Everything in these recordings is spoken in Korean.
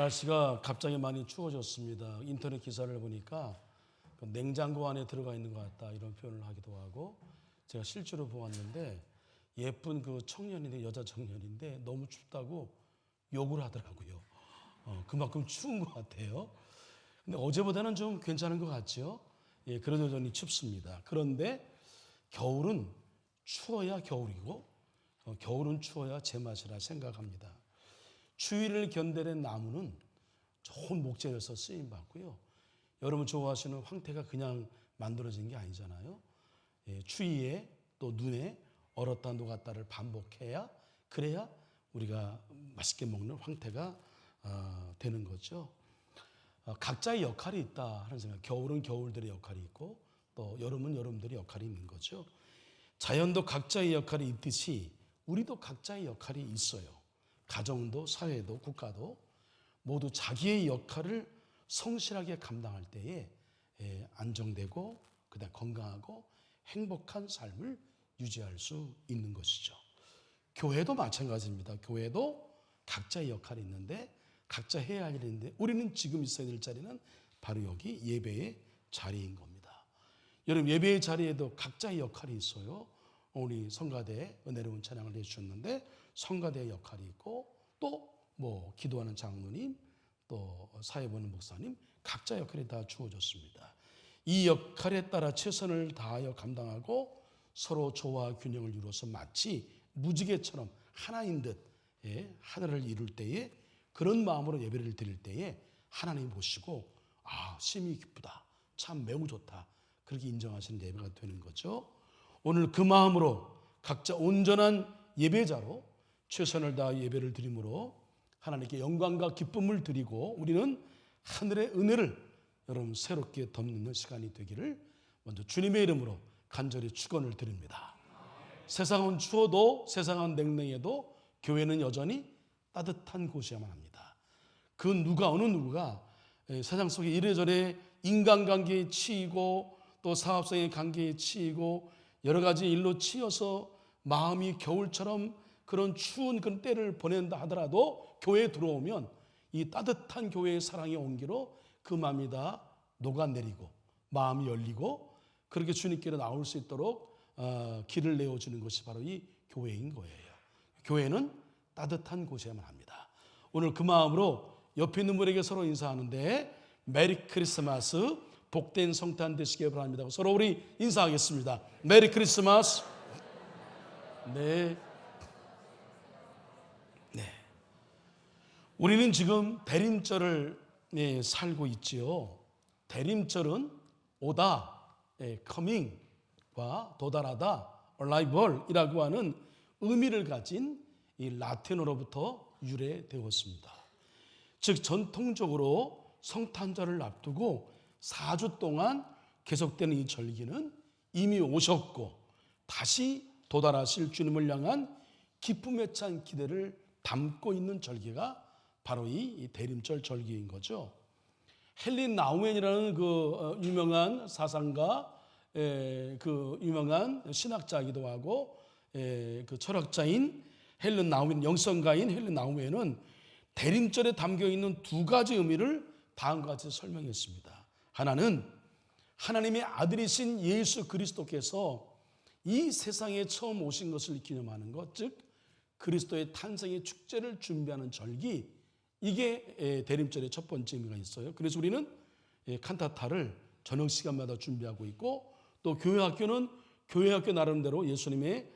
날씨가 갑자기 많이 추워졌습니다. 인터넷 기사를 보니까 냉장고 안에 들어가 있는 것 같다 이런 표현을 하기도 하고, 제가 실제로 보았는데 예쁜 그 청년인데, 여자 청년인데 너무 춥다고 욕을 하더라고요. 그만큼 추운 것 같아요. 근데 어제보다는 좀 괜찮은 것 같죠? 예, 그래도 여전히 춥습니다. 그런데 겨울은 추워야 겨울이고, 겨울은 추워야 제맛이라 생각합니다. 추위를 견뎌낸 나무는 좋은 목재로서 쓰임 받고요. 여러분 좋아하시는 황태가 그냥 만들어진 게 아니잖아요. 예, 추위에 또 눈에 얼었다 녹았다를 반복해야, 그래야 우리가 맛있게 먹는 황태가 되는 거죠. 각자의 역할이 있다 하는 생각. 겨울은 겨울들의 역할이 있고 또 여름은 여름들의 역할이 있는 거죠. 자연도 각자의 역할이 있듯이 우리도 각자의 역할이 있어요. 가정도 사회도 국가도 모두 자기의 역할을 성실하게 감당할 때에 안정되고 그다음 건강하고 행복한 삶을 유지할 수 있는 것이죠. 교회도 마찬가지입니다. 교회도 각자의 역할이 있는데 각자 해야 할 일이 있는데, 우리는 지금 있어야 될 자리는 바로 여기 예배의 자리인 겁니다. 여러분, 예배의 자리에도 각자의 역할이 있어요. 우리 성가대 은혜로운 찬양을 해주셨는데 성가대의 역할이 있고, 또 뭐 기도하는 장로님, 또 사회 보는 목사님, 각자 역할이 다 주어졌습니다. 이 역할에 따라 최선을 다하여 감당하고 서로 조화 균형을 이루어서 마치 무지개처럼 하나인 듯 하나를 이룰 때에, 그런 마음으로 예배를 드릴 때에 하나님 보시고 심히 기쁘다, 참 매우 좋다, 그렇게 인정하시는 예배가 되는 거죠. 오늘 그 마음으로 각자 온전한 예배자로 최선을 다해 예배를 드림으로 하나님께 영광과 기쁨을 드리고, 우리는 하늘의 은혜를 여러분 새롭게 덮는 시간이 되기를 먼저 주님의 이름으로 간절히 축원을 드립니다. 세상은 추워도, 세상은 냉랭해도 교회는 여전히 따뜻한 곳이야만 합니다. 그 어느 누구가 세상 속에 이래저래 인간관계에 치이고 또 사업성의 관계에 치이고 여러 가지 일로 치여서 마음이 겨울처럼 그런 추운 그런 때를 보낸다 하더라도 교회에 들어오면 이 따뜻한 교회의 사랑의 온기로 그 마음이 다 녹아내리고 마음이 열리고 그렇게 주님께로 나올 수 있도록 길을 내어주는 것이 바로 이 교회인 거예요. 교회는 따뜻한 곳이야만 합니다. 오늘 그 마음으로 옆에 있는 분에게 서로 인사하는데 메리 크리스마스, 복된 성탄 되시길 바랍니다. 서로 우리 인사하겠습니다. 메리 크리스마스. 네. 우리는 지금 대림절을 살고 있지요. 대림절은 오다, coming과 도달하다, arrival이라고 하는 의미를 가진 이 라틴어로부터 유래되었습니다. 즉 전통적으로 성탄절을 앞두고 4주 동안 계속되는 이 절기는 이미 오셨고 다시 도달하실 주님을 향한 기쁨에 찬 기대를 담고 있는 절기가 바로 이 대림절 절기인 거죠. 헬린 나우멘이라는 그 유명한 사상가, 그 유명한 신학자이기도 하고 그 철학자인 헬린 나우멘, 영성가인 헬린 나우멘은 대림절에 담겨 있는 두 가지 의미를 다음과 같이 설명했습니다. 하나는 하나님의 아들이신 예수 그리스도께서 이 세상에 처음 오신 것을 기념하는 것, 즉 그리스도의 탄생의 축제를 준비하는 절기, 이게 대림절의 첫 번째 의미가 있어요. 그래서 우리는 칸타타를 저녁 시간마다 준비하고 있고, 또 교회학교는 교회학교 나름대로 예수님의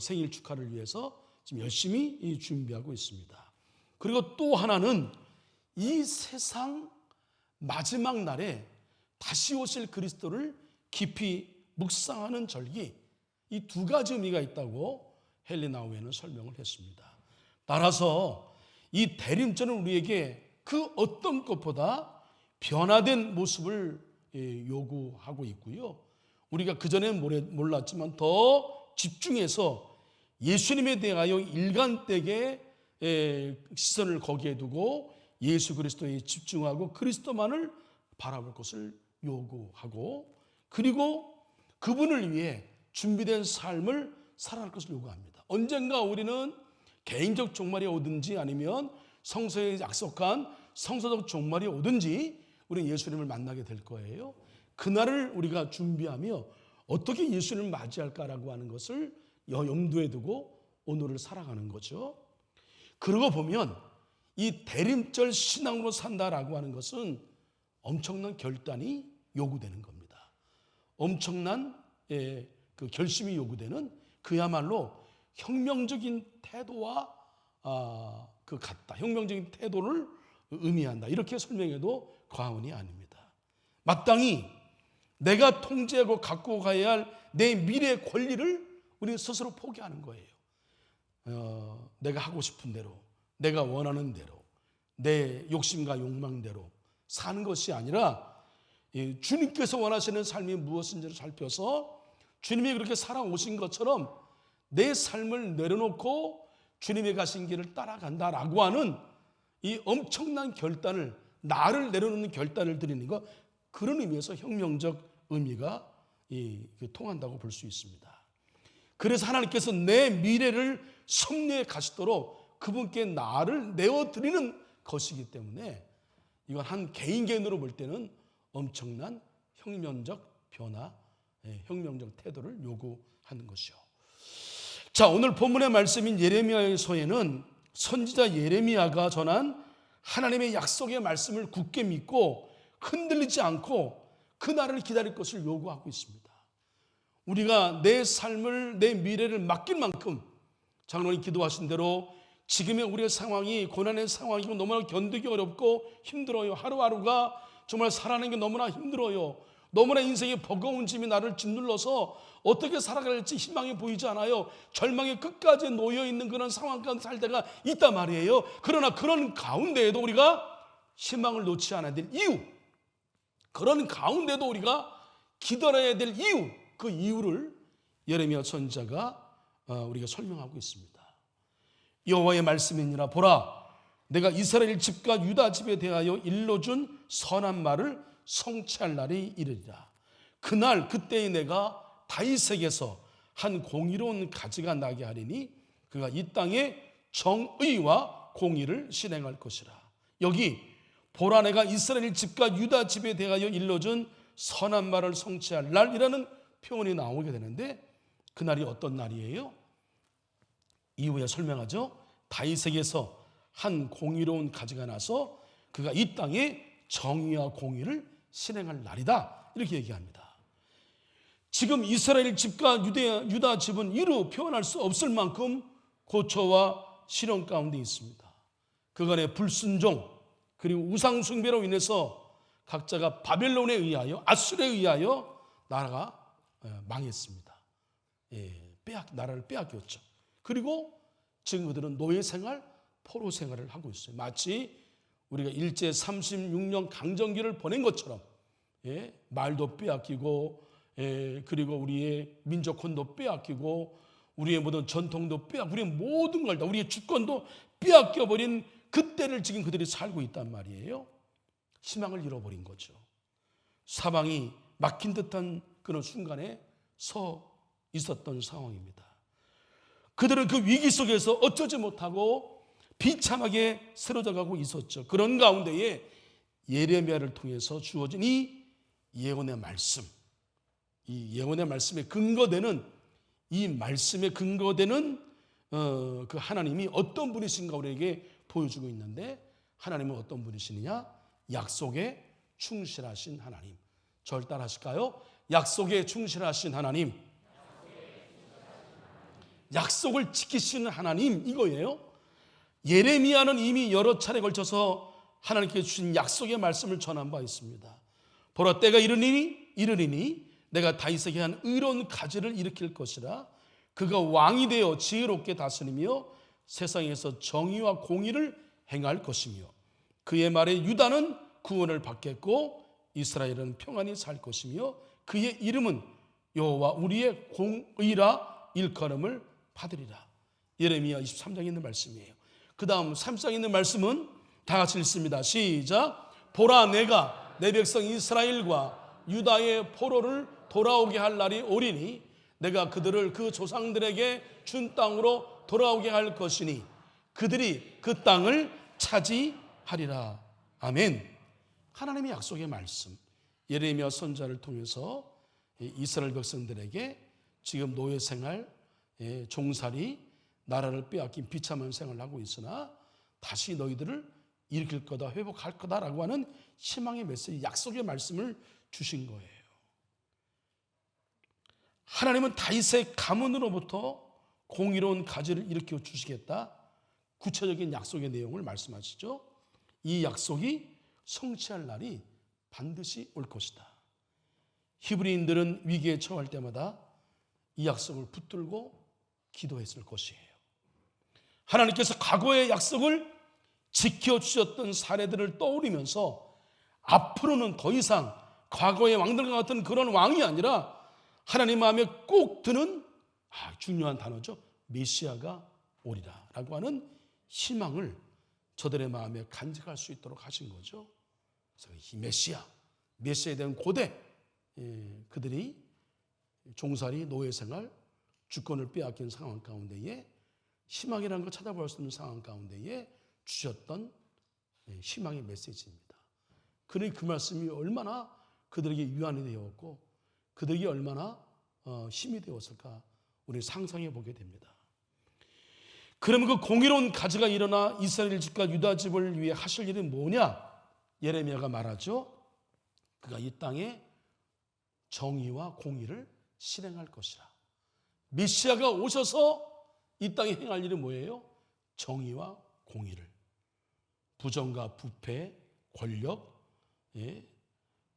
생일 축하를 위해서 지금 열심히 준비하고 있습니다. 그리고 또 하나는 이 세상 마지막 날에 다시 오실 그리스도를 깊이 묵상하는 절기, 이 두 가지 의미가 있다고 헬린 나우멘은 설명을 했습니다. 따라서 이 대림절은 우리에게 그 어떤 것보다 변화된 모습을 요구하고 있고요. 우리가 그전에는 몰랐지만 더 집중해서 예수님에 대하여 일관되게 시선을 거기에 두고 예수 그리스도에 집중하고 그리스도만을 바라볼 것을 요구하고, 그리고 그분을 위해 준비된 삶을 살아갈 것을 요구합니다. 언젠가 우리는 개인적 종말이 오든지 아니면 성서에 약속한 성서적 종말이 오든지 우리는 예수님을 만나게 될 거예요. 그날을 우리가 준비하며 어떻게 예수님을 맞이할까라고 하는 것을 염두에 두고 오늘을 살아가는 거죠. 그러고 보면 이 대림절 신앙으로 산다라고 하는 것은 엄청난 결단이 요구되는 겁니다. 엄청난 그 결심이 요구되는 그야말로 혁명적인 태도와 같다. 혁명적인 태도를 의미한다. 이렇게 설명해도 과언이 아닙니다. 마땅히 내가 통제하고 갖고 가야 할 내 미래의 권리를 우리는 스스로 포기하는 거예요. 내가 하고 싶은 대로, 내가 원하는 대로, 내 욕심과 욕망대로 사는 것이 아니라 주님께서 원하시는 삶이 무엇인지를 살펴서 주님이 그렇게 살아오신 것처럼 내 삶을 내려놓고 주님이 가신 길을 따라간다라고 하는 이 엄청난 결단을, 나를 내려놓는 결단을 드리는 것, 그런 의미에서 혁명적 의미가 통한다고 볼 수 있습니다. 그래서 하나님께서 내 미래를 섭리해 가시도록 그분께 나를 내어드리는 것이기 때문에 이건 한 개인으로 볼 때는 엄청난 혁명적 변화, 혁명적 태도를 요구하는 것이요. 자, 오늘 본문의 말씀인 예레미야서에는 선지자 예레미야가 전한 하나님의 약속의 말씀을 굳게 믿고 흔들리지 않고 그날을 기다릴 것을 요구하고 있습니다. 우리가 내 삶을, 내 미래를 맡길 만큼 장로님 기도하신 대로 지금의 우리의 상황이 고난의 상황이고 너무나 견디기 어렵고 힘들어요. 하루하루가 정말 살아가는 게 너무나 힘들어요. 너무나 인생의 버거운 짐이 나를 짓눌러서 어떻게 살아갈지 희망이 보이지 않아요. 절망의 끝까지 놓여있는 그런 상황 가운데 살 때가 있단 말이에요. 그러나 그런 가운데에도 우리가 희망을 놓지 않아야 될 이유, 그런 가운데도 우리가 기다려야 될 이유, 그 이유를 예레미야 선지자가 우리가 설명하고 있습니다. 여호와의 말씀이니라. 보라, 내가 이스라엘 집과 유다 집에 대하여 일러준 선한 말을 성취할 날이 이르리라. 그날 그때에 내가 다윗에게서 한 공의로운 가지가 나게 하리니 그가 이 땅에 정의와 공의를 실행할 것이라. 여기 보라, 내가 이스라엘 집과 유다 집에 대하여 일러준 선한 말을 성취할 날이라는 표현이 나오게 되는데 그날이 어떤 날이에요? 이후에 설명하죠. 다윗에게서 한 공의로운 가지가 나서 그가 이 땅에 정의와 공의를 실행할 날이다, 이렇게 얘기합니다. 지금 이스라엘 집과 유다 집은 이루 표현할 수 없을 만큼 고초와 시련 가운데 있습니다. 그간의 불순종 그리고 우상 숭배로 인해서 각자가 바벨론에 의하여, 아수르에 의하여 나라가 망했습니다. 나라를 빼앗겼죠. 그리고 지금 그들은 노예 생활, 포로 생활을 하고 있어요. 마치 우리가 일제 36년 강점기를 보낸 것처럼 말도 빼앗기고, 그리고 우리의 민족혼도 빼앗기고, 우리의 모든 전통도 빼앗기고, 우리의 모든 걸 다, 우리의 주권도 빼앗겨버린 그때를 지금 그들이 살고 있단 말이에요. 희망을 잃어버린 거죠. 사방이 막힌 듯한 그런 순간에 서 있었던 상황입니다. 그들은 그 위기 속에서 어쩌지 못하고 비참하게 쓰러져가고 있었죠. 그런 가운데에 예레미야를 통해서 주어진 이 예언의 말씀, 이 예언의 말씀에 근거되는, 이 말씀에 근거되는 그 하나님이 어떤 분이신가 우리에게 보여주고 있는데, 하나님은 어떤 분이시느냐? 약속에 충실하신 하나님. 저를 따라 하실까요? 약속에 충실하신 하나님, 약속을 지키시는 하나님, 이거예요. 예레미야는 이미 여러 차례 걸쳐서 하나님께 주신 약속의 말씀을 전한 바 있습니다. 보라, 때가 이르리니 내가 다윗에게 한 의로운 가지를 일으킬 것이라. 그가 왕이 되어 지혜롭게 다스리며 세상에서 정의와 공의를 행할 것이며 그의 말에 유다는 구원을 받겠고 이스라엘은 평안히 살 것이며 그의 이름은 여호와 우리의 공의라 일컬음을 받으리라. 예레미야 23장에 있는 말씀이에요. 그 다음 3장에 있는 말씀은 다 같이 읽습니다. 시작. 보라, 내가 내 백성 이스라엘과 유다의 포로를 돌아오게 할 날이 오리니 내가 그들을 그 조상들에게 준 땅으로 돌아오게 할 것이니 그들이 그 땅을 차지하리라. 아멘. 하나님의 약속의 말씀, 예레미야 선지자를 통해서 이스라엘 백성들에게 지금 노예 생활, 종살이, 나라를 빼앗긴 비참한 생활을 하고 있으나 다시 너희들을 일으킬 거다, 회복할 거다라고 하는 희망의 메시지, 약속의 말씀을 주신 거예요. 하나님은 다윗의 가문으로부터 공의로운 가지를 일으켜 주시겠다, 구체적인 약속의 내용을 말씀하시죠. 이 약속이 성취할 날이 반드시 올 것이다. 히브리인들은 위기에 처할 때마다 이 약속을 붙들고 기도했을 것이에요. 하나님께서 과거의 약속을 지켜주셨던 사례들을 떠올리면서 앞으로는 더 이상 과거의 왕들과 같은 그런 왕이 아니라 하나님 마음에 꼭 드는 중요한 단어죠. 메시아가 오리라 라고 하는 희망을 저들의 마음에 간직할 수 있도록 하신 거죠. 그래서 이 메시아에 대한 고대, 그들이 종살이, 노예생활, 주권을 빼앗긴 상황 가운데에 희망이라는 걸 찾아볼 수 있는 상황 가운데에 주셨던 희망의 메시지입니다. 그러니 그 말씀이 얼마나 그들에게 위안이 되었고 그들에게 얼마나 힘이 되었을까 우리 상상해 보게 됩니다. 그러면 그 공의로운 가지가 일어나 이스라엘 집과 유다 집을 위해 하실 일이 뭐냐? 예레미야가 말하죠. 그가 이 땅에 정의와 공의를 실행할 것이라. 메시아가 오셔서 이 땅에 행할 일이 뭐예요? 정의와 공의를. 부정과 부패, 권력,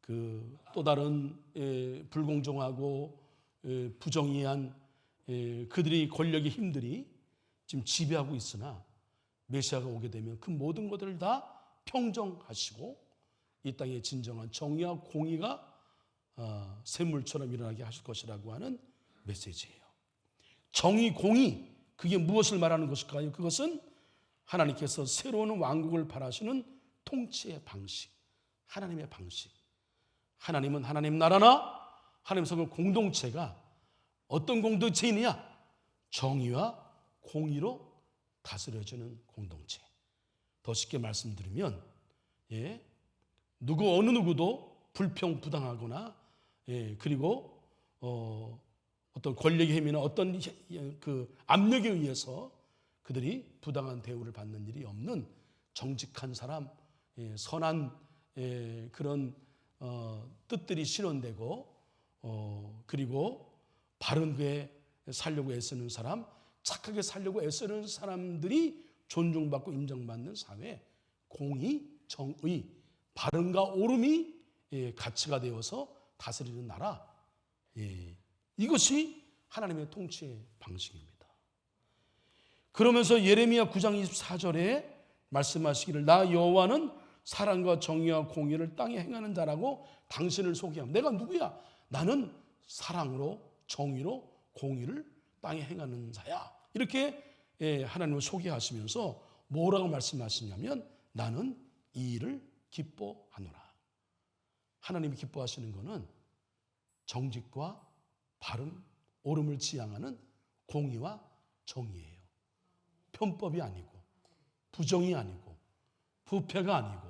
그 또 다른 불공정하고 부정의한 그들의 권력의 힘들이 지금 지배하고 있으나 메시아가 오게 되면 그 모든 것들을 다 평정하시고 이 땅에 진정한 정의와 공의가 샘물처럼 일어나게 하실 것이라고 하는 메시지예요. 정의, 공의, 그게 무엇을 말하는 것일까요? 그것은 하나님께서 새로운 왕국을 바라시는 통치의 방식, 하나님의 방식. 하나님은 하나님 나라나 하나님 성경 공동체가 어떤 공동체이냐? 정의와 공의로 다스려지는 공동체. 더 쉽게 말씀드리면 어느 누구도 불평부당하거나 그리고 어떤 권력의 힘이나 어떤 그 압력에 의해서 그들이 부당한 대우를 받는 일이 없는 정직한 사람, 선한 그런 뜻들이 실현되고 그리고 바른 게 살려고 애쓰는 사람, 착하게 살려고 애쓰는 사람들이 존중받고 인정받는 사회, 공의, 정의, 바른과 옳음이 가치가 되어서 다스리는 나라, 이것이 하나님의 통치의 방식입니다. 그러면서 예레미야 9장 24절에 말씀하시기를 나 여호와는 사랑과 정의와 공의를 땅에 행하는 자라고 당신을 소개함. 내가 누구야? 나는 사랑으로 정의로 공의를 땅에 행하는 자야. 이렇게 하나님을 소개하시면서 뭐라고 말씀하시냐면 나는 이 일을 기뻐하노라. 하나님이 기뻐하시는 것은 정직과 바른 옳음을 지향하는 공의와 정의예요. 편법이 아니고 부정이 아니고 부패가 아니고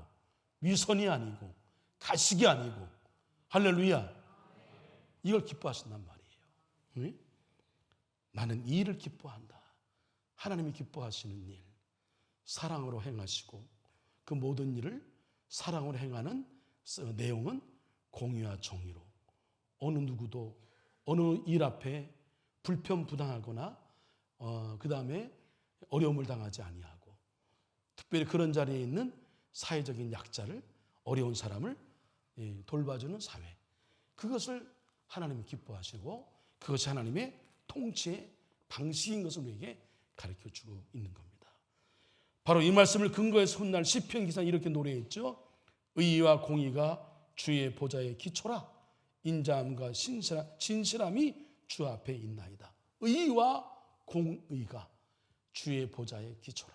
위선이 아니고 가식이 아니고 할렐루야. 이걸 기뻐하신단 말이에요. 응? 나는 이 일을 기뻐한다. 하나님이 기뻐하시는 일, 사랑으로 행하시고 그 모든 일을 사랑으로 행하는 내용은 공의와 정의로 어느 누구도 어느 일 앞에 불편부당하거나 그 다음에 어려움을 당하지 아니하고 특별히 그런 자리에 있는 사회적인 약자를 어려운 사람을 돌봐주는 사회, 그것을 하나님이 기뻐하시고 그것이 하나님의 통치의 방식인 것을 우리에게 가르쳐주고 있는 겁니다. 바로 이 말씀을 근거해서 훗날 시편 기사는 이렇게 노래했죠. 의와 공의가 주의 보좌의 기초라 인자함과 진실함이 주 앞에 있나이다. 의와 공의가 주의 보좌의 기초라.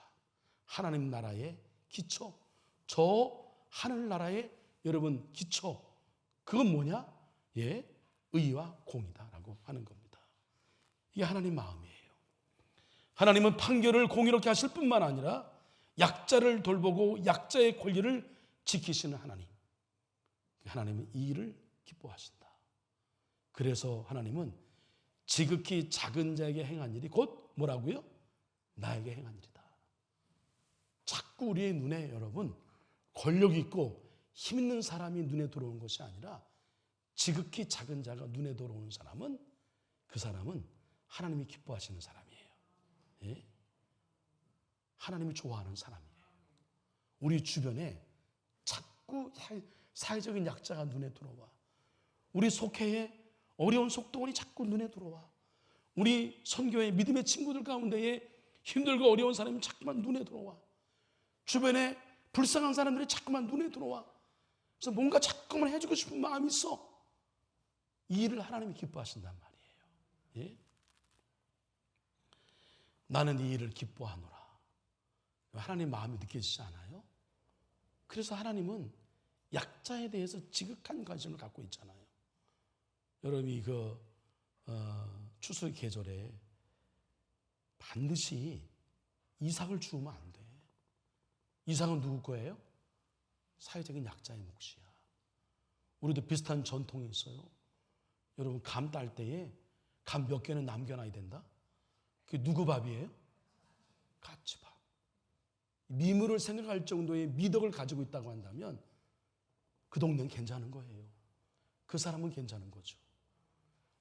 하나님 나라의 기초, 저 하늘나라의 여러분 기초, 그건 뭐냐? 의와 공의다라고 하는 겁니다. 이게 하나님 마음이에요. 하나님은 판결을 공의롭게 하실 뿐만 아니라 약자를 돌보고 약자의 권리를 지키시는 하나님. 하나님은 이 일을 기뻐하신다. 그래서 하나님은 지극히 작은 자에게 행한 일이 곧 뭐라고요? 나에게 행한 일이다. 자꾸 우리의 눈에 여러분 권력 있고 힘 있는 사람이 눈에 들어오는 것이 아니라 지극히 작은 자가 눈에 들어오는 사람은 그 사람은 하나님이 기뻐하시는 사람이에요. 예? 하나님이 좋아하는 사람이에요. 우리 주변에 자꾸 사회적인 약자가 눈에 들어와. 우리 속회에 어려운 속동원이 자꾸 눈에 들어와. 우리 선교의 믿음의 친구들 가운데에 힘들고 어려운 사람이 자꾸만 눈에 들어와. 주변에 불쌍한 사람들이 자꾸만 눈에 들어와. 그래서 뭔가 자꾸만 해주고 싶은 마음이 있어. 이 일을 하나님이 기뻐하신단 말이에요. 예? 나는 이 일을 기뻐하노라. 하나님 마음이 느껴지지 않아요? 그래서 하나님은 약자에 대해서 지극한 관심을 갖고 있잖아요. 여러분이 추수 계절에 반드시 이삭을 주우면 안 돼. 이삭은 누구 거예요? 사회적인 약자의 몫이야. 우리도 비슷한 전통이 있어요. 여러분 감 딸 때에 감 몇 개는 남겨놔야 된다. 그게 누구 밥이에요? 같이 밥. 미물을 생각할 정도의 미덕을 가지고 있다고 한다면 그 동네는 괜찮은 거예요. 그 사람은 괜찮은 거죠.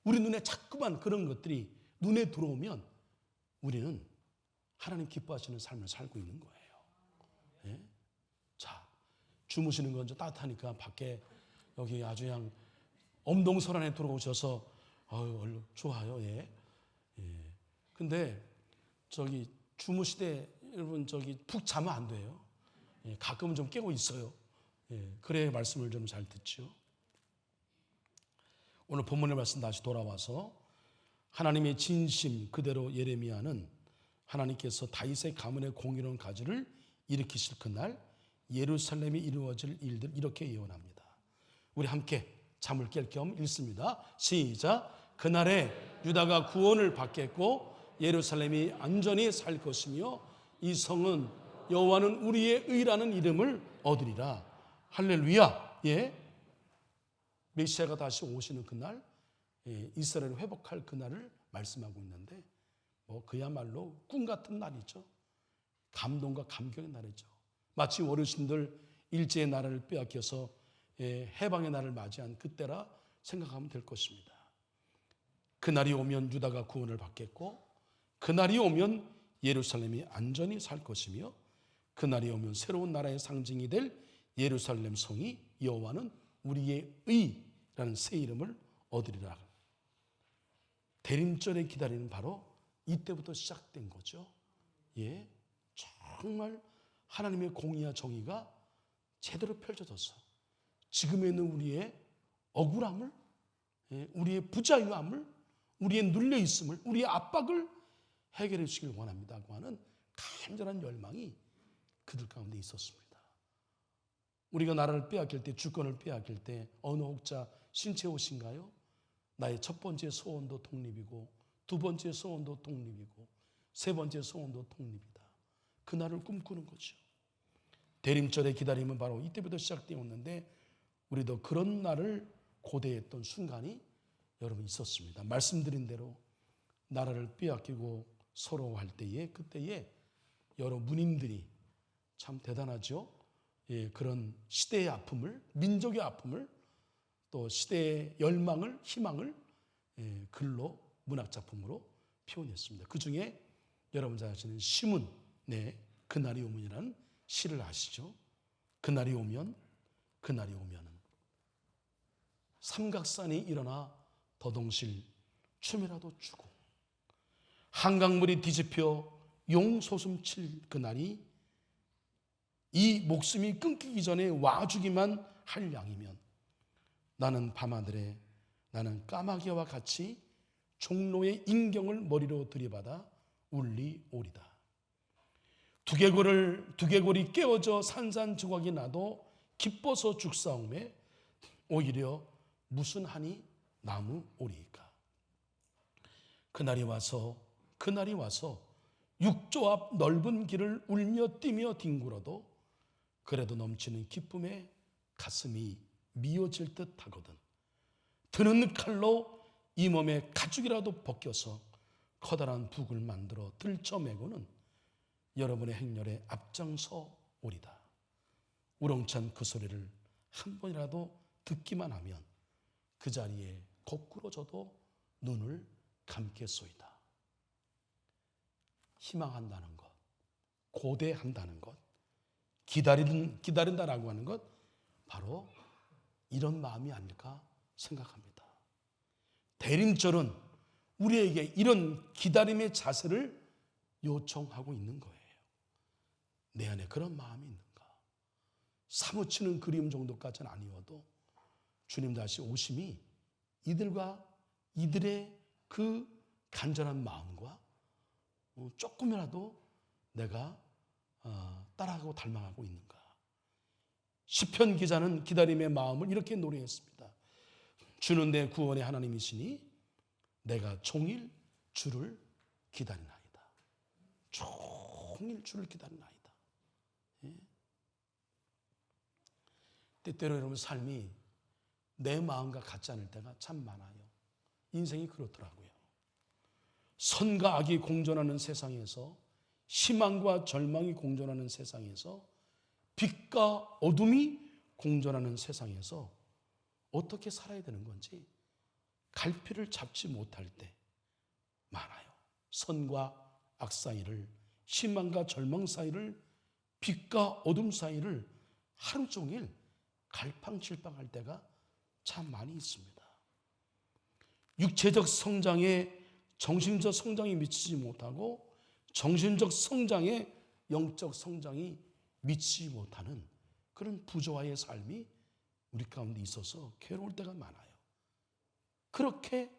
우리 눈에 자꾸만 그런 것들이 눈에 들어오면 우리는 하나님 기뻐하시는 삶을 살고 있는 거예요. 예? 자, 주무시는 건 좀 따뜻하니까 밖에 여기 아주 그냥 엄동설 안에 들어오셔서 얼른 좋아요. 예. 예. 근데 저기 주무시되 여러분 저기 푹 자면 안 돼요. 예. 가끔은 좀 깨고 있어요. 예. 그래야 말씀을 좀 잘 듣죠. 오늘 본문의 말씀 다시 돌아와서 하나님의 진심 그대로 예레미야는 하나님께서 다윗의 가문의 공의로운 가지를 일으키실 그날 예루살렘이 이루어질 일들 이렇게 예언합니다. 우리 함께 잠을 깰 겸 읽습니다. 시작. 그날에 유다가 구원을 받겠고 예루살렘이 안전히 살 것이며 이 성은 여호와는 우리의 의라는 이름을 얻으리라. 할렐루야. 예. 메시아가 다시 오시는 그날, 이스라엘을 회복할 그날을 말씀하고 있는데 그야말로 꿈 같은 날이죠. 감동과 감격의 날이죠. 마치 어르신들 일제의 나라를 빼앗겨서 해방의 날을 맞이한 그때라 생각하면 될 것입니다. 그날이 오면 유다가 구원을 받겠고 그날이 오면 예루살렘이 안전히 살 것이며 그날이 오면 새로운 나라의 상징이 될 예루살렘 성이 여호와는 우리의 의라는 새 이름을 얻으리라. 대림절에 기다리는 바로 이때부터 시작된 거죠. 예, 정말 하나님의 공의와 정의가 제대로 펼쳐져서 지금에 있는 우리의 억울함을, 우리의 부자유함을, 우리의 눌려있음을, 우리의 압박을 해결해 주시길 원합니다고 하는 간절한 열망이 그들 가운데 있었습니다. 우리가 나라를 빼앗길 때, 주권을 빼앗길 때 어느 혹자 신체 옷인가요? 나의 첫 번째 소원도 독립이고 두 번째 소원도 독립이고 세 번째 소원도 독립이다. 그 날을 꿈꾸는 거죠. 대림절의 기다림은 바로 이때부터 시작되었는데 우리도 그런 날을 고대했던 순간이 여러분 있었습니다. 말씀드린 대로 나라를 빼앗기고 서러워할 때에 그때에 여러 문인들이 참 대단하죠. 예, 그런 시대의 아픔을, 민족의 아픔을, 또 시대의 열망을, 희망을 글로 문학작품으로 표현했습니다. 그 중에 여러분 잘 아시는 시문, 그날이 오면이라는 시를 아시죠? 그날이 오면, 그날이 오면은 삼각산이 일어나 더동실 춤이라도 추고 한강물이 뒤집혀 용소숨 칠 그날이 이 목숨이 끊기기 전에 와주기만 할 양이면 나는 밤하늘에 나는 까마귀와 같이 종로의 인경을 머리로 들이받아 울리오리다. 두개골이 깨어져 산산조각이 나도 기뻐서 죽사오매 오히려 무슨 한이 나무 오리이까. 그날이 와서 육조 앞 넓은 길을 울며 뛰며 뒹굴어도 그래도 넘치는 기쁨에 가슴이 미어질 듯 하거든. 드는 칼로 이 몸의 가죽이라도 벗겨서 커다란 북을 만들어 들쳐매고는 여러분의 행렬에 앞장서 오리다. 우렁찬 그 소리를 한 번이라도 듣기만 하면 그 자리에 거꾸로 저도 눈을 감겠소이다. 희망한다는 것, 고대한다는 것, 기다린다라고 하는 것, 바로 이런 마음이 아닐까 생각합니다. 대림절은 우리에게 이런 기다림의 자세를 요청하고 있는 거예요. 내 안에 그런 마음이 있는가? 사무치는 그리움 정도까지는 아니어도 주님 다시 오심이 이들의 그 간절한 마음과 조금이라도 내가 따라가고 닮아가고 있는가? 시편 기자는 기다림의 마음을 이렇게 노래했습니다. 주는 내 구원의 하나님이시니 내가 종일 주를 기다리나이다. 종일 주를 기다리나이다. 예? 때때로 여러분 삶이 내 마음과 같지 않을 때가 참 많아요. 인생이 그렇더라고요. 선과 악이 공존하는 세상에서, 희망과 절망이 공존하는 세상에서, 빛과 어둠이 공존하는 세상에서 어떻게 살아야 되는 건지 갈피를 잡지 못할 때 많아요. 선과 악 사이를, 희망과 절망 사이를, 빛과 어둠 사이를 하루 종일 갈팡질팡할 때가 참 많이 있습니다. 육체적 성장에 정신적 성장이 미치지 못하고 정신적 성장에 영적 성장이 미치지 못하는 그런 부조화의 삶이 우리 가운데 있어서 괴로울 때가 많아요. 그렇게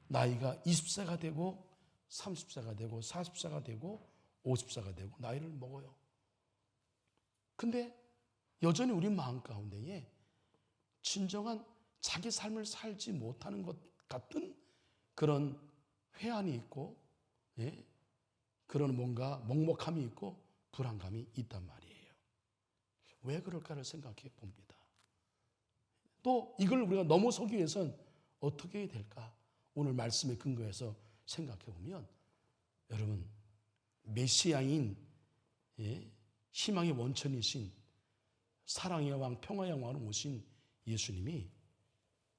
나이가 20세가 되고 30세가 되고 40세가 되고 50세가 되고 나이를 먹어요. 근데 여전히 우리 마음 가운데에 진정한 자기 삶을 살지 못하는 것 같은 그런 회한이 있고, 예? 그런 뭔가 먹먹함이 있고 불안감이 있단 말이에요. 왜 그럴까를 생각해 봅니다. 또 이걸 우리가 넘어서기 위해서는 어떻게 해야 될까? 오늘 말씀에 근거해서 생각해 보면 여러분, 메시아인, 예? 희망의 원천이신 사랑의 왕, 평화의 왕으로 오신 예수님이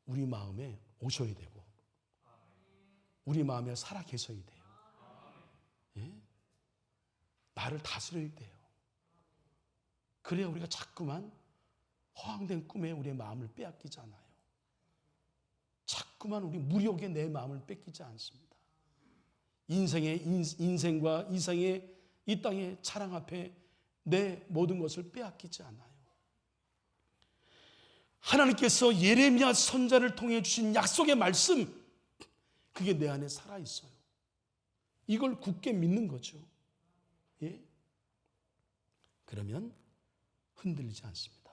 우리 마음에 오셔야 되고 우리 마음에 살아 계셔야 돼요. 예? 나를 다스려야 돼요. 그래야 우리가 자꾸만 허황된 꿈에 우리의 마음을 빼앗기지 않아요. 자꾸만 우리 무력에 내 마음을 뺏기지 않습니다. 인생과 이생의 이 땅의 자랑 앞에 내 모든 것을 빼앗기지 않아요. 하나님께서 예레미야 선지자를 통해 주신 약속의 말씀, 그게 내 안에 살아있어요. 이걸 굳게 믿는 거죠. 예? 그러면 흔들리지 않습니다.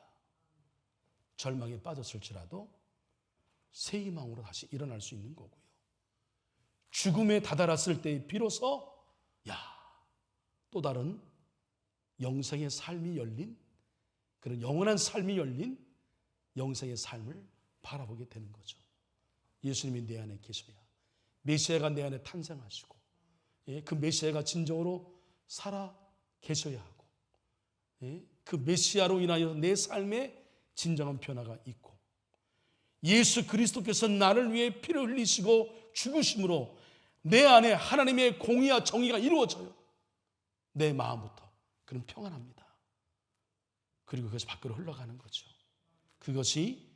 절망에 빠졌을지라도 새 희망으로 다시 일어날 수 있는 거고요. 죽음에 다다랐을 때 비로소 또 다른 영생의 삶이 열린, 그런 영원한 삶이 열린 영생의 삶을 바라보게 되는 거죠. 예수님이 내 안에 계셔야 메시아가 내 안에 탄생하시고, 그 메시아가 진정으로 살아 계셔야 하고, 그 메시아로 인하여 내 삶에 진정한 변화가 있고, 예수 그리스도께서 나를 위해 피를 흘리시고 죽으심으로 내 안에 하나님의 공의와 정의가 이루어져요. 내 마음부터. 그럼 평안합니다. 그리고 그것이 밖으로 흘러가는 거죠. 그것이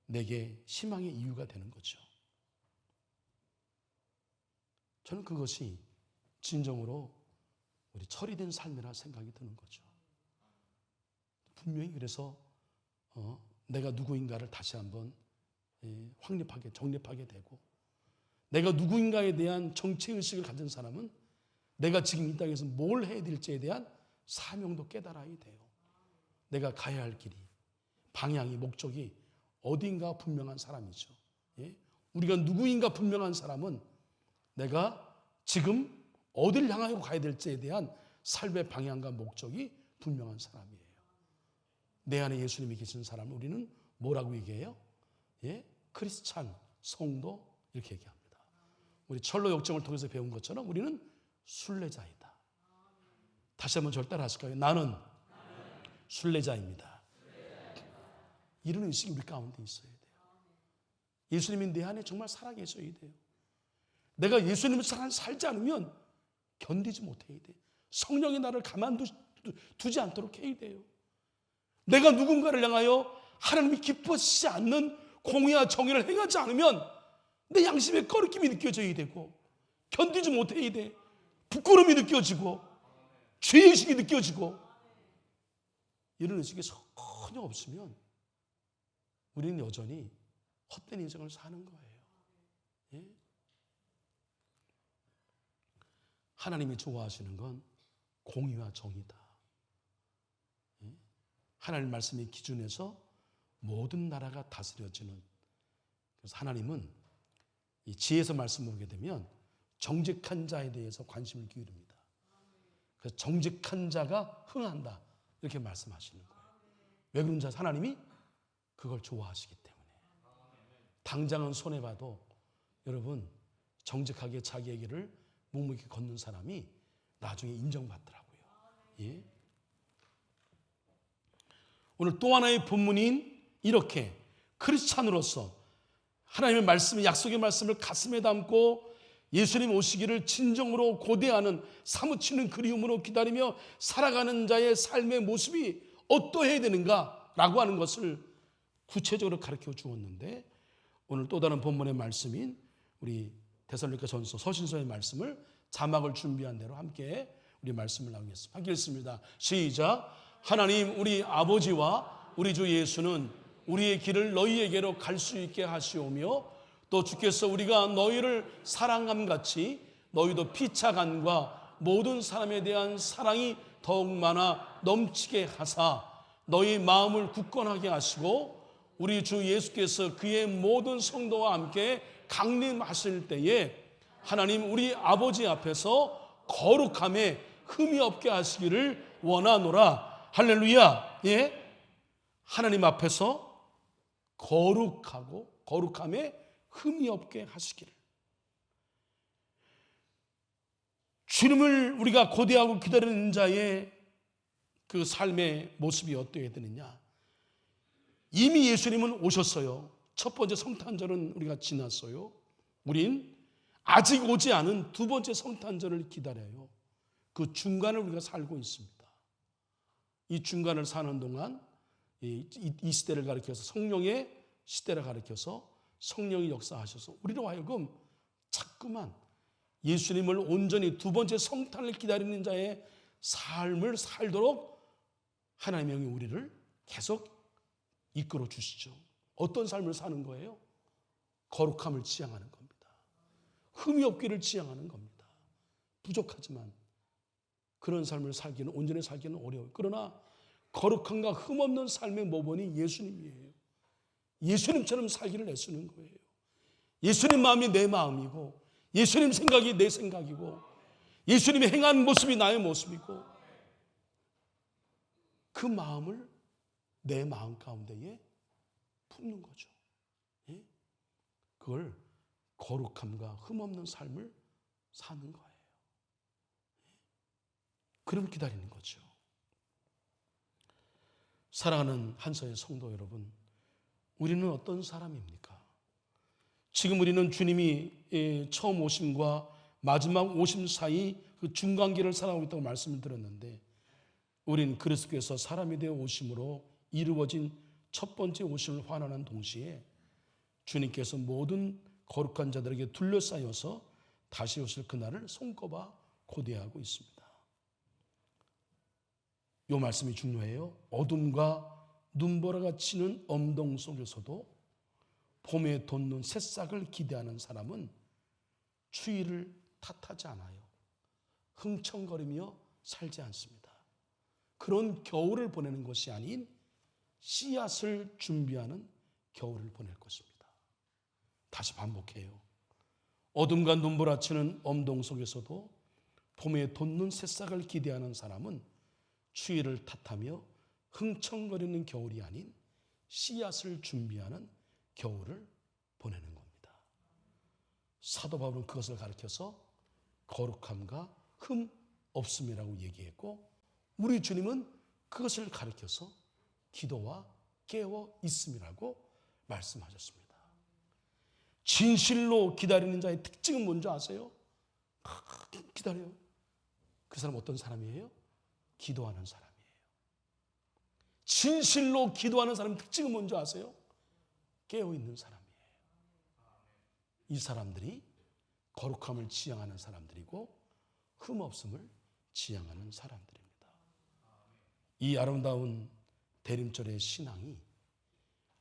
내게 희망의 이유가 되는 거죠. 저는 그것이 진정으로 우리 처리된 삶이라 생각이 드는 거죠. 분명히 그래서 내가 누구인가를 다시 한번 확립하게, 정립하게 되고, 내가 누구인가에 대한 정체의식을 가진 사람은 내가 지금 이 땅에서 뭘 해야 될지에 대한 사명도 깨달아야 돼요. 내가 가야 할 길이, 방향이, 목적이 어딘가 분명한 사람이죠. 우리가 누구인가 분명한 사람은 내가 지금 어디를 향하여 가야 될지에 대한 삶의 방향과 목적이 분명한 사람이에요. 내 안에 예수님이 계신 사람을 우리는 뭐라고 얘기해요? 예? 크리스찬, 성도 이렇게 얘기합니다. 우리 철로 역정을 통해서 배운 것처럼 우리는 순례자이다. 다시 한번 저를 따라 하실까요? 나는 순례자입니다. 이런 의식이 우리 가운데 있어야 돼요. 예수님이 내 안에 정말 살아계셔야 돼요. 내가 예수님을 살지 않으면 견디지 못해야 돼요. 성령이 나를 가만두지 않도록 해야 돼요. 내가 누군가를 향하여 하나님이 기뻐하시지 않는 공의와 정의를 행하지 않으면 내 양심의 꺼리낌이 느껴져야 되고 견디지 못해야 돼. 부끄러움이 느껴지고 죄의식이 느껴지고 이런 의식이 전혀 없으면 우리는 여전히 헛된 인생을 사는 거예요. 예? 하나님이 좋아하시는 건 공의와 정의다. 예? 하나님 말씀의 기준에서 모든 나라가 다스려지는, 그래서 하나님은 이 지혜서 말씀을 보게 되면 정직한 자에 대해서 관심을 기울입니다. 그래서 정직한 자가 흥한다 이렇게 말씀하시는 거예요. 왜 그런지 하나님이 그걸 좋아하시기 때문에. 당장은 손해봐도 여러분 정직하게 자기의 길을 묵묵히 걷는 사람이 나중에 인정받더라고요. 예? 오늘 또 하나의 본문인 이렇게 크리스찬으로서 하나님의 말씀, 약속의 말씀을 가슴에 담고 예수님 오시기를 진정으로 고대하는, 사무치는 그리움으로 기다리며 살아가는 자의 삶의 모습이 어떠해야 되는가라고 하는 것을 구체적으로 가르쳐 주었는데, 오늘 또 다른 본문의 말씀인 우리 데살로니가전서 서신서의 말씀을 자막을 준비한 대로 함께 우리 말씀을 나누겠습니다. 함께 읽습니다. 시작. 하나님 우리 아버지와 우리 주 예수는 우리의 길을 너희에게로 갈 수 있게 하시오며, 또 주께서 우리가 너희를 사랑함같이 너희도 피차간과 모든 사람에 대한 사랑이 더욱 많아 넘치게 하사 너희 마음을 굳건하게 하시고, 우리 주 예수께서 그의 모든 성도와 함께 강림하실 때에 하나님 우리 아버지 앞에서 거룩함에 흠이 없게 하시기를 원하노라. 할렐루야. 예? 하나님 앞에서 거룩하고 거룩함에 흠이 없게 하시기를. 주님을 우리가 고대하고 기다리는 자의 그 삶의 모습이 어떠해야 되느냐. 이미 예수님은 오셨어요. 첫 번째 성탄절은 우리가 지났어요. 우린 아직 오지 않은 두 번째 성탄절을 기다려요. 그 중간을 우리가 살고 있습니다. 이 중간을 사는 동안 이 시대를 가리켜서 성령의 시대를 가리켜서 성령이 역사하셔서 우리로 하여금 자꾸만 예수님을 온전히 두 번째 성탄을 기다리는 자의 삶을 살도록 하나님의 영이 우리를 계속 이끌어 주시죠. 어떤 삶을 사는 거예요? 거룩함을 지향하는 겁니다. 흠이 없기를 지향하는 겁니다. 부족하지만 그런 삶을 살기는, 온전히 살기는 어려워요. 그러나 거룩함과 흠 없는 삶의 모본이 예수님이에요. 예수님처럼 살기를 애쓰는 거예요. 예수님 마음이 내 마음이고, 예수님 생각이 내 생각이고, 예수님이 행한 모습이 나의 모습이고, 그 마음을 내 마음 가운데에 품는 거죠. 예? 그걸 거룩함과 흠없는 삶을 사는 거예요. 그럼 기다리는 거죠. 사랑하는 한서의 성도 여러분, 우리는 어떤 사람입니까? 지금 우리는 주님이 처음 오심과 마지막 오심 사이 그 중간기를 살아가고 있다고 말씀을 드렸는데, 우리는 그리스도께서 사람이 되어 오심으로 이루어진 첫 번째 오심을 환원한 동시에 주님께서 모든 거룩한 자들에게 둘러싸여서 다시 오실 그날을 손꼽아 고대하고 있습니다. 이 말씀이 중요해요. 어둠과 눈보라가 치는 엄동 속에서도 봄에 돋는 새싹을 기대하는 사람은 추위를 탓하지 않아요. 흥청거리며 살지 않습니다. 그런 겨울을 보내는 것이 아닌 씨앗을 준비하는 겨울을 보낼 것입니다. 다시 반복해요. 어둠과 눈보라치는 엄동 속에서도 봄에 돋는 새싹을 기대하는 사람은 추위를 탓하며 흥청거리는 겨울이 아닌 씨앗을 준비하는 겨울을 보내는 겁니다. 사도 바울은 그것을 가르쳐서 거룩함과 흠 없음이라고 얘기했고, 우리 주님은 그것을 가르쳐서 기도와 깨어 있음이라고 말씀하셨습니다. 진실로 기다리는 자의 특징은 뭔지 아세요? 기다려요. 그 사람 어떤 사람이에요? 기도하는 사람이에요. 진실로 기도하는 사람의 특징은 뭔지 아세요? 깨어있는 사람이에요. 이 사람들이 거룩함을 지향하는 사람들이고 흠없음을 지향하는 사람들입니다. 이 아름다운 대림절의 신앙이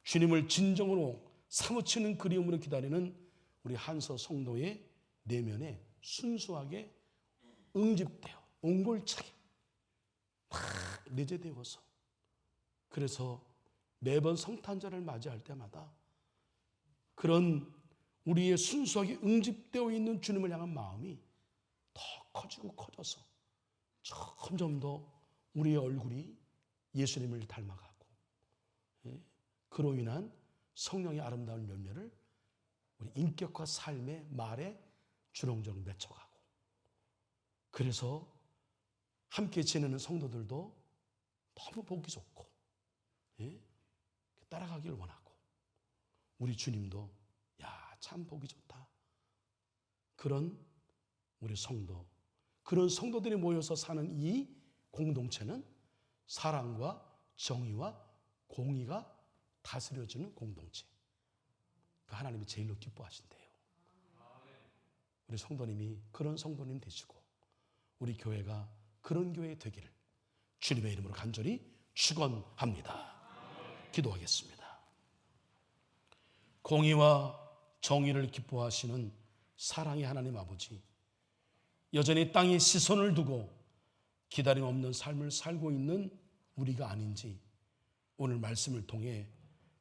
주님을 진정으로 사무치는 그리움으로 기다리는 우리 한서 성도의 내면에 순수하게 응집되어 옹골차게 막 내재되어서, 그래서 매번 성탄절을 맞이할 때마다 그런 우리의 순수하게 응집되어 있는 주님을 향한 마음이 더 커지고 커져서 점점 더 우리의 얼굴이 예수님을 닮아가고, 그로 인한 성령의 아름다운 열매를 우리 인격과 삶의 말에 주렁주렁 맺혀가고, 그래서 함께 지내는 성도들도 너무 보기 좋고 따라가길 원하고, 우리 주님도 야, 참 보기 좋다. 그런 우리 성도, 그런 성도들이 모여서 사는 이 공동체는 사랑과 정의와 공의가 다스려지는 공동체. 하나님이 제일로 기뻐하신대요. 우리 성도님이 그런 성도님 되시고 우리 교회가 그런 교회 되기를 주님의 이름으로 간절히 축원합니다. 기도하겠습니다. 공의와 정의를 기뻐하시는 사랑의 하나님 아버지, 여전히 땅에 시선을 두고 기다림 없는 삶을 살고 있는 우리가 아닌지 오늘 말씀을 통해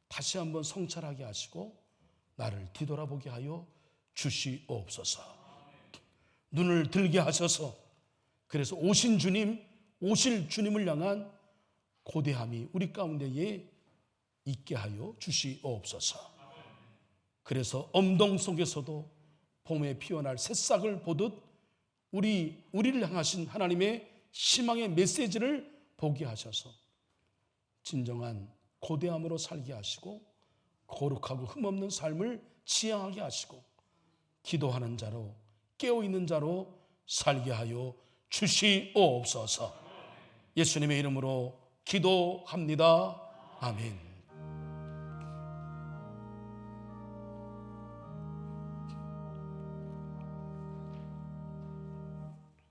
다시 한번 성찰하게 하시고 나를 뒤돌아보게 하여 주시옵소서. 눈을 들게 하셔서 그래서 오신 주님, 오실 주님을 향한 고대함이 우리 가운데에 있게 하여 주시옵소서. 그래서 엄동 속에서도 봄에 피어날 새싹을 보듯 우리를 향하신 하나님의 희망의 메시지를 보게 하셔서 진정한 고대함으로 살게 하시고 거룩하고 흠없는 삶을 지향하게 하시고 기도하는 자로 깨어있는 자로 살게 하여 주시옵소서. 예수님의 이름으로 기도합니다. 아멘.